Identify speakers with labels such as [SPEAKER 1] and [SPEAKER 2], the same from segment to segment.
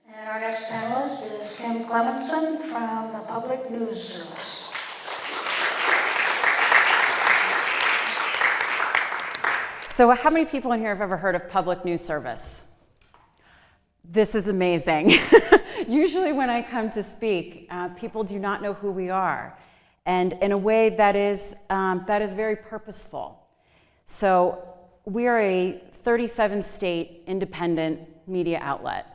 [SPEAKER 1] And our next panelist is Clemensen from the Public News Service.
[SPEAKER 2] So how many people in here have ever heard of Public News Service? This is amazing. Usually when I come to speak, people do not know who we are. And in a way that is very purposeful. So we are a 37-state independent media outlet.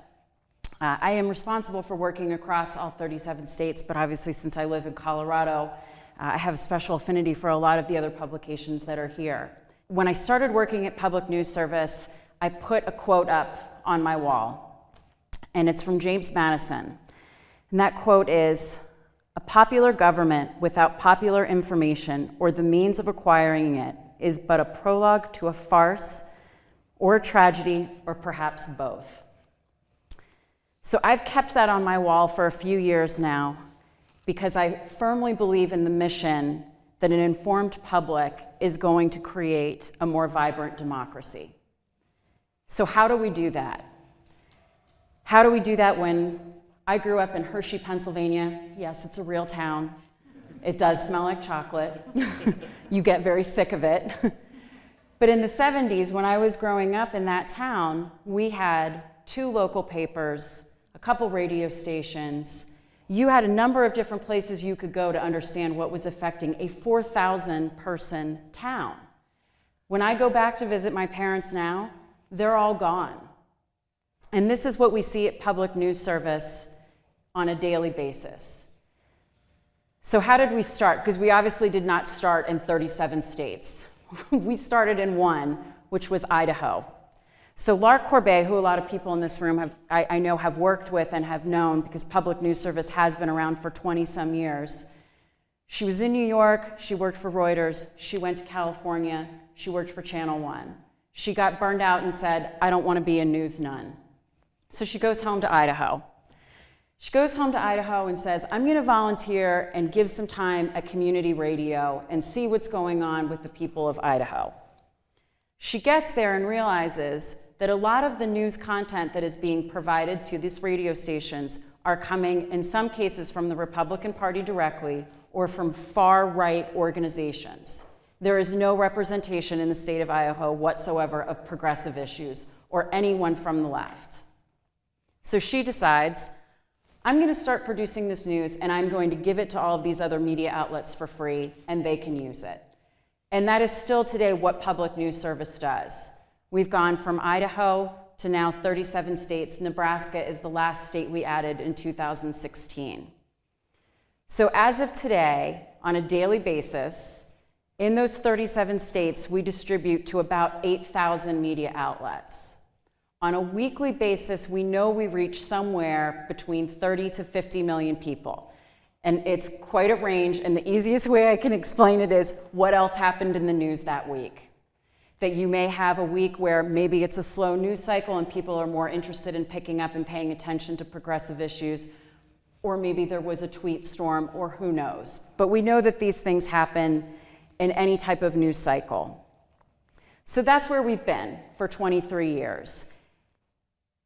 [SPEAKER 2] I am responsible for working across all 37 states, but obviously since I live in Colorado, I have a special affinity for a lot of the other publications that are here. When I started working at Public News Service, I put a quote up on my wall, and it's from James Madison. And that quote is, "A popular government without popular information or the means of acquiring it is but a prologue to a farce or a tragedy or perhaps both." So I've kept that on my wall for a few years now because I firmly believe in the mission that an informed public is going to create a more vibrant democracy. So how do we do that? How do we do that when I grew up in Hershey, Pennsylvania? Yes, it's a real town. It does smell like chocolate. You get very sick of it. But in the 70s, when I was growing up in that town, we had 2 local papers, a couple radio stations. You had a number of different places you could go to understand what was affecting a 4,000-person town. When I go back to visit my parents now, they're all gone. And this is what we see at Public News Service on a daily basis. So how did we start? Because we obviously did not start in 37 states. We started in one, which was Idaho. So Lark Corbet, who a lot of people in this room I know have worked with and have known, because Public News Service has been around for 20-some years. She was in New York, she worked for Reuters, she went to California, she worked for Channel 1. She got burned out and said, "I don't want to be a news nun." So she goes home to Idaho. She goes home to Idaho and says, "I'm going to volunteer and give some time at community radio and see what's going on with the people of Idaho." She gets there and realizes that a lot of the news content that is being provided to these radio stations are coming, in some cases, from the Republican Party directly or from far-right organizations. There is no representation in the state of Idaho whatsoever of progressive issues or anyone from the left. So she decides, I'm going to start producing this news and I'm going to give it to all of these other media outlets for free and they can use it. And that is still today what Public News Service does. We've gone from Idaho to now 37 states. Nebraska is the last state we added in 2016. So as of today, on a daily basis, in those 37 states, we distribute to about 8,000 media outlets. On a weekly basis, we know we reach somewhere between 30 to 50 million people. And it's quite a range, and the easiest way I can explain it is what else happened in the news that week. That you may have a week where maybe it's a slow news cycle and people are more interested in picking up and paying attention to progressive issues, or maybe there was a tweet storm, or who knows. But we know that these things happen in any type of news cycle. So that's where we've been for 23 years.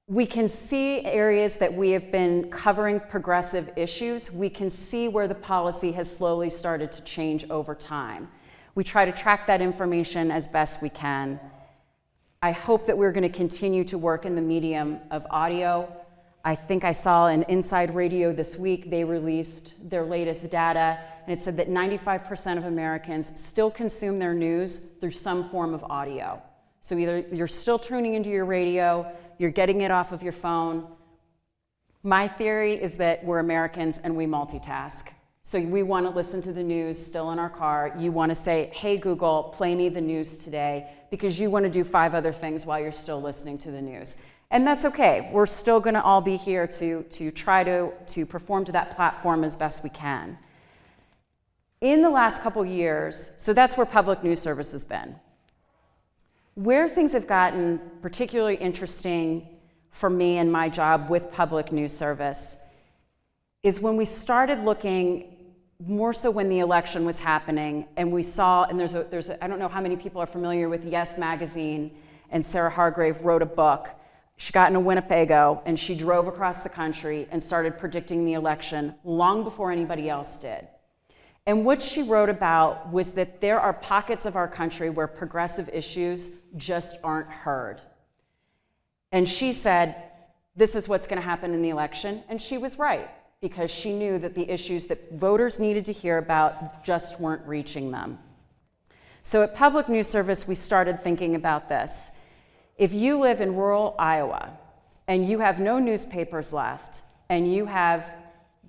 [SPEAKER 2] We can see areas that we have been covering progressive issues. We can see where the policy has slowly started to change over time. We try to track that information as best we can. I hope that we're going to continue to work in the medium of audio. I think I saw in Inside Radio this week, they released their latest data, and it said that 95% of Americans still consume their news through some form of audio. So either you're still tuning into your radio, you're getting it off of your phone. My theory is that we're Americans and we multitask. So we want to listen to the news still in our car. You want to say, "Hey Google, play me the news today," because you want to do 5 other things while you're still listening to the news. And that's okay. We're still going to all be here to try to perform to that platform as best we can. In the last couple years, so that's where Public News Service has been. Where things have gotten particularly interesting for me and my job with Public News Service is when we started looking more so when the election was happening, and we saw, and I don't know how many people are familiar with Yes Magazine, and Sarah Hargrave wrote a book She got in a Winnebago and she drove across the country and started predicting the election long before anybody else did. And what she wrote about was that there are pockets of our country where progressive issues just aren't heard. And she said, this is what's going to happen in the election. And she was right, because she knew that the issues that voters needed to hear about just weren't reaching them. So at Public News Service, we started thinking about this. If you live in rural Iowa and you have no newspapers left and you have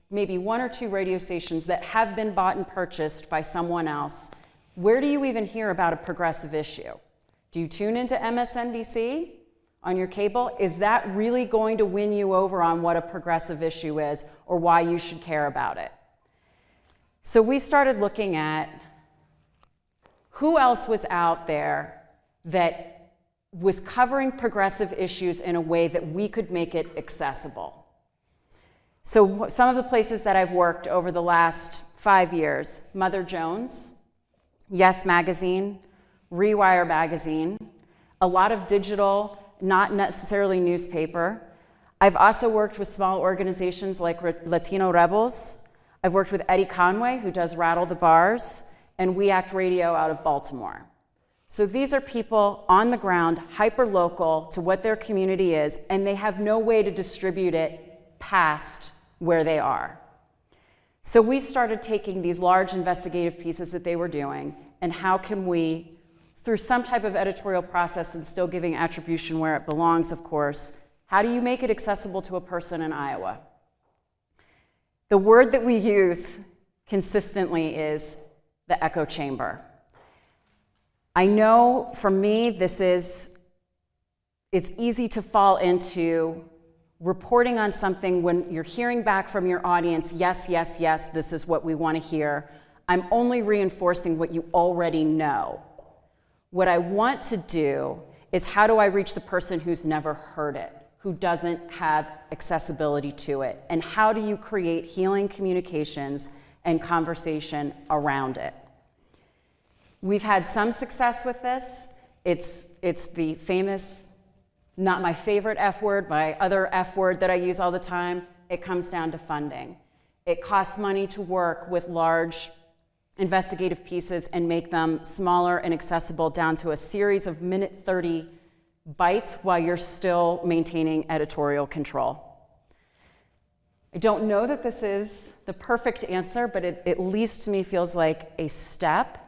[SPEAKER 2] maybe 1 or 2 radio stations that have been bought and purchased by someone else, where do you even hear about a progressive issue? Do you tune into MSNBC on your cable? Is that really going to win you over on what a progressive issue is or why you should care about it? So we started looking at who else was out there that was covering progressive issues in a way that we could make it accessible. So some of the places that I've worked over the last 5 years: Mother Jones, Yes Magazine, Rewire Magazine, a lot of digital, not necessarily newspaper. I've also worked with small organizations like Latino Rebels. I've worked with Eddie Conway, who does Rattle the Bars, and We Act Radio out of Baltimore. So these are people on the ground, hyper-local to what their community is, and they have no way to distribute it past where they are. So we started taking these large investigative pieces that they were doing, and how can we, through some type of editorial process and still giving attribution where it belongs, of course, how do you make it accessible to a person in Iowa? The word that we use consistently is the echo chamber. I know for me, it's easy to fall into reporting on something when you're hearing back from your audience, yes, yes, yes, this is what we want to hear. I'm only reinforcing what you already know. What I want to do is, how do I reach the person who's never heard it, who doesn't have accessibility to it? And how do you create healing communications and conversation around it? We've had some success with this. It's the famous, not my favorite F word, my other F word that I use all the time. It comes down to funding. It costs money to work with large investigative pieces and make them smaller and accessible down to a series of minute 30 bites while you're still maintaining editorial control. I don't know that this is the perfect answer, but it at least to me feels like a step.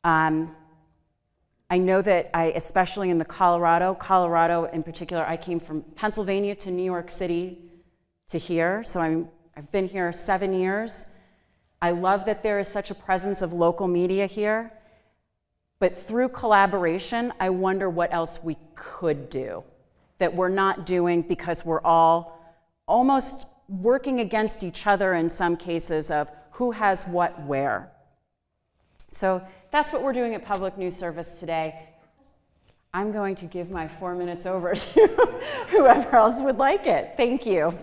[SPEAKER 2] I know that especially in the Colorado in particular, I came from Pennsylvania to New York City to here, so I've been here 7 years. I love that there is such a presence of local media here, but through collaboration, I wonder what else we could do that we're not doing, because we're all almost working against each other in some cases of who has what where. So that's what we're doing at Public News Service today. I'm going to give my 4 minutes over to whoever else would like it. Thank you.